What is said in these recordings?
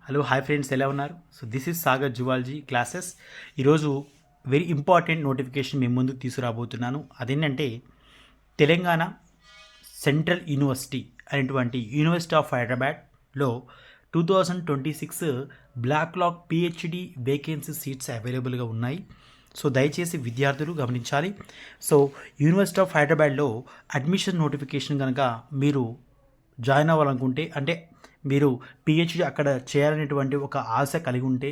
Hello hi friends, ఎలా ఉన్నారు? So this is Sagar zoology classes. ఈరోజు వెరీ ఇంపార్టెంట్ నోటిఫికేషన్ మీ ముందుకు తీసుకురాబోతున్నాను. అదేంటంటే తెలంగాణ సెంట్రల్ యూనివర్సిటీ అనేటువంటి యూనివర్సిటీ ఆఫ్ హైదరాబాద్లో 2026 బ్లాక్లాగ్ పిహెచ్డి వేకెన్సీ సీట్స్ అవైలబుల్గా ఉన్నాయి. సో దయచేసి విద్యార్థులు గమనించాలి. సో యూనివర్సిటీ ఆఫ్ హైదరాబాద్లో అడ్మిషన్ నోటిఫికేషన్ కనుక మీరు జాయిన్ అవ్వాలనుకుంటే, అంటే మీరు పిహెచ్డి అక్కడ చేయాలనేటువంటి ఒక ఆశ కలిగి ఉంటే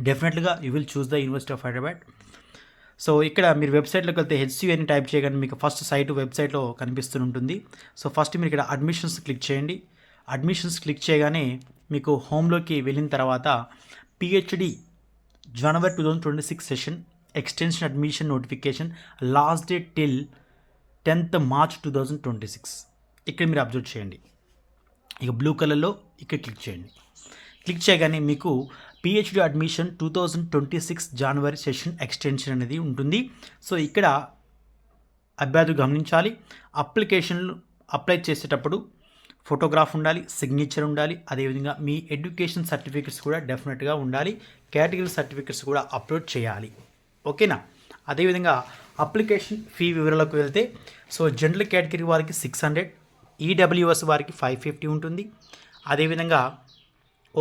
డెఫినెట్గా you will choose the university of Hyderabad. So ఇక్కడ మీరు వెబ్సైట్లోకి వెళ్తే హెచ్సియు అని టైప్ చేయగానే మీకు ఫస్ట్ సైట్ వెబ్సైట్లో కనిపిస్తుంటుంది. సో ఫస్ట్ మీరు ఇక్కడ అడ్మిషన్స్ క్లిక్ చేయండి. అడ్మిషన్స్ క్లిక్ చేయగానే మీకు హోమ్లోకి వెళ్ళిన తర్వాత పిహెచ్డి జనవరి 2026 session extension admission notification last date till 10th March 2026 ఇక్కడ మీరు అబ్జర్వ్ చేయండి. ఇక బ్లూ కలర్లో ఇక్కడ క్లిక్ చేయండి. క్లిక్ చేయగానే మీకు పిహెచ్డి అడ్మిషన్ 2026 జనవరి సెషన్ ఎక్స్టెన్షన్ అనేది ఉంటుంది. సో ఇక్కడ అభ్యర్థులు గమనించాలి, అప్లికేషన్లు అప్లై చేసేటప్పుడు ఫోటోగ్రాఫ్ ఉండాలి, సిగ్నేచర్ ఉండాలి, అదేవిధంగా మీ ఎడ్యుకేషన్ సర్టిఫికెట్స్ కూడా డెఫినెట్గా ఉండాలి, కేటగిరీ సర్టిఫికెట్స్ కూడా అప్లోడ్ చేయాలి. ఓకేనా? అదేవిధంగా అప్లికేషన్ ఫీ వివరాలకు వెళ్తే సో జనరల్ కేటగిరీ వారికి 600, ఈడబ్ల్యూఎస్ వారికి 550 ఉంటుంది. అదేవిధంగా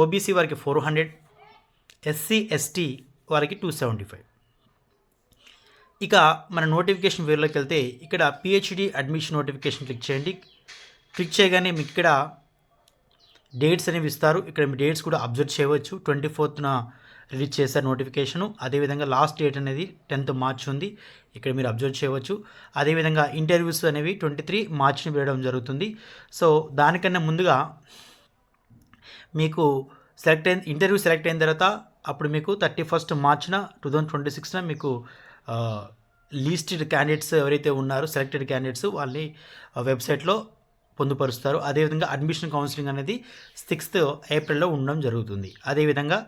ఓబీసీ వారికి 400, ఎస్సీ ఎస్టీ వారికి 275. ఇక మన నోటిఫికేషన్ వివరాలకు వెళ్తే ఇక్కడ పిహెచ్డి అడ్మిషన్ నోటిఫికేషన్ క్లిక్ చేయండి. క్లిక్ చేయగానే మీకు ఇక్కడ డేట్స్ అనేవి ఇస్తారు. ఇక్కడ మీ డేట్స్ కూడా అబ్జర్వ్ చేయవచ్చు. 24th రిలీజ్ చేశారు నోటిఫికేషను. అదేవిధంగా లాస్ట్ డేట్ అనేది 10th March ఉంది, ఇక్కడ మీరు అబ్జర్వ్ చేయవచ్చు. అదేవిధంగా ఇంటర్వ్యూస్ అనేవి 23 Marchని వేయడం జరుగుతుంది. సో దానికన్నా ముందుగా మీకు ఇంటర్వ్యూ సెలెక్ట్ అయిన తర్వాత అప్పుడు మీకు 31st March 2026 మీకు లిస్టెడ్ క్యాండిడేట్స్ ఎవరైతే ఉన్నారో సెలెక్టెడ్ క్యాండిడేట్స్ వాళ్ళని వెబ్సైట్లో పొందుపరుస్తారు. అదేవిధంగా అడ్మిషన్ కౌన్సిలింగ్ అనేది 6th April ఉండడం జరుగుతుంది. అదేవిధంగా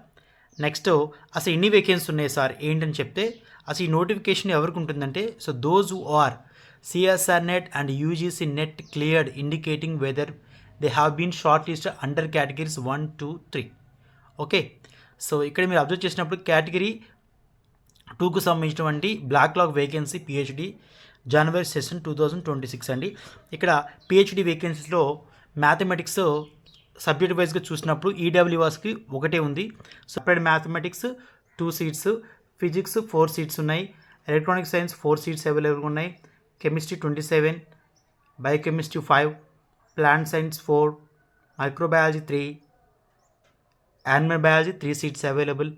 నెక్స్ట్ అసలు ఎన్ని వేకెన్సీ ఉన్నాయి సార్ ఏంటని చెప్తే అసలు ఈ నోటిఫికేషన్ ఎవరికి ఉంటుందంటే so those who are CSIR NET and UGC NET cleared indicating whether they have been short listed under categories 1, 2, 3. Okay, so ఇక్కడ మీరు అబ్జర్వ్ చేసినప్పుడు కేటగిరీ 2కు సంబంధించినటువంటి బ్లాక్లాగ్ వేకెన్సీ పిహెచ్డి జనవరి సెషన్ 2026 అండి. ఇక్కడ పిహెచ్డి వేకెన్సీస్లో మ్యాథమెటిక్స్ సబ్జెక్ట్ వైజ్గా చూసినప్పుడు ఈడబ్ల్యూఎస్కి ఒకటే ఉంది. Separate mathematics 2 seats, physics 4 seats ఉన్నాయి, ఎలక్ట్రానిక్ సైన్స్ 4 seats అవైలబుల్గా ఉన్నాయి, chemistry 27, biochemistry 5, plant science 4, microbiology 3, animal biology 3 seats available,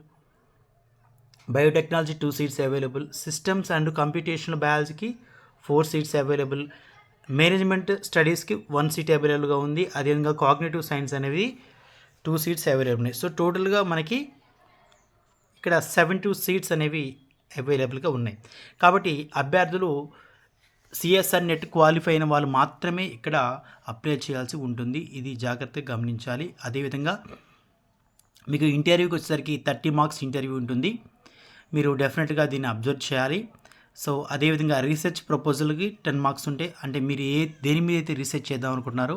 biotechnology 2 seats available, systems and computational బయాలజీకి 4 seats అవైలబుల్, మేనేజ్మెంట్ స్టడీస్కి 1 seat అవైలబుల్గా ఉంది. అదేవిధంగా కాగ్నిటివ్ సైన్స్ అనేవి 2 seats అవైలబుల్ ఉన్నాయి. సో టోటల్గా మనకి ఇక్కడ 72 seats అనేవి అవైలబుల్గా ఉన్నాయి. కాబట్టి అభ్యర్థులు సిఎస్ఆర్ నెట్ క్వాలిఫై అయిన వాళ్ళు మాత్రమే ఇక్కడ అప్లై చేయాల్సి ఉంటుంది. ఇది జాగ్రత్తగా గమనించాలి. అదేవిధంగా మీకు ఇంటర్వ్యూకి వచ్చేసరికి 30 marks ఇంటర్వ్యూ ఉంటుంది. మీరు డెఫినెట్గా దీన్ని అబ్జర్వ్ చేయాలి. సో అదేవిధంగా రీసెర్చ్ ప్రపోజల్కి 10 marks ఉంటాయి. అంటే మీరు దేని మీద అయితే రీసెర్చ్ చేద్దాం అనుకుంటున్నారో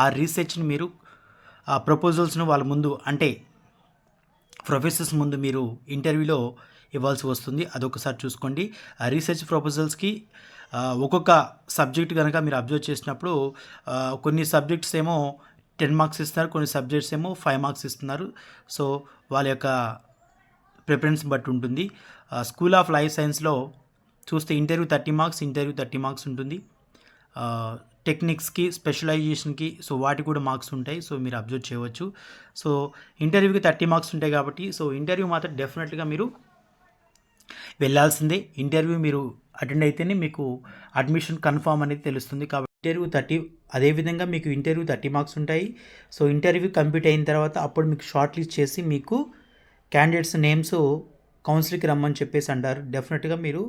ఆ రీసెర్చ్ని మీరు ఆ ప్రపోజల్స్ను వాళ్ళ ముందు అంటే ప్రొఫెసర్స్ ముందు మీరు ఇంటర్వ్యూలో ఇవ్వాల్సి వస్తుంది. అదొకసారి చూసుకోండి. ఆ రీసెర్చ్ ప్రపోజల్స్కి ఒక్కొక్క సబ్జెక్ట్ కనుక మీరు అబ్జర్వ్ చేసినప్పుడు కొన్ని సబ్జెక్ట్స్ ఏమో 10 marks ఇస్తున్నారు, కొన్ని సబ్జెక్ట్స్ ఏమో 5 marks ఇస్తున్నారు. సో వాళ్ళ యొక్క ప్రిఫరెన్స్ బట్టి ఉంటుంది. స్కూల్ ఆఫ్ లైఫ్ సైన్స్లో చూస్తే ఇంటర్వ్యూ 30 marks ఉంటుంది. టెక్నిక్స్కి స్పెషలైజేషన్కి సో వాటికి కూడా మార్క్స్ ఉంటాయి. సో మీరు అబ్జర్వ్ చేయవచ్చు. సో ఇంటర్వ్యూకి 30 marks ఉంటాయి కాబట్టి సో ఇంటర్వ్యూ మాత్రం డెఫినెట్గా మీరు వెళ్ళాల్సిందే. ఇంటర్వ్యూ మీరు అటెండ్ అయితేనే మీకు అడ్మిషన్ కన్ఫామ్ అనేది తెలుస్తుంది. కాబట్టి ఇంటర్వ్యూ 30, అదేవిధంగా మీకు ఇంటర్వ్యూ 30 marks ఉంటాయి. సో ఇంటర్వ్యూ కంప్లీట్ అయిన తర్వాత అప్పుడు మీకు షార్ట్ లిస్ట్ చేసి మీకు క్యాండిడేట్స్ నేమ్స్ కౌన్సిలింగ్కి రమ్మని చెప్పేసి అంటారు. డెఫినెట్గా మీరు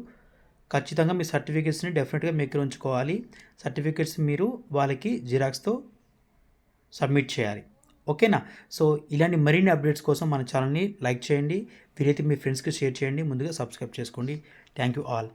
ఖచ్చితంగా మీ సర్టిఫికేట్స్ని డెఫినెట్గా మీ దగ్గర ఉంచుకోవాలి. సర్టిఫికేట్స్ మీరు వాళ్ళకి జిరాక్స్తో సబ్మిట్ చేయాలి. ఓకేనా? సో ఇలాంటి మరిన్ని అప్డేట్స్ కోసం మన ఛానల్ని లైక్ చేయండి, వీలైతే మీ ఫ్రెండ్స్కి షేర్ చేయండి, ముందుగా సబ్స్క్రైబ్ చేసుకోండి. Thank you all.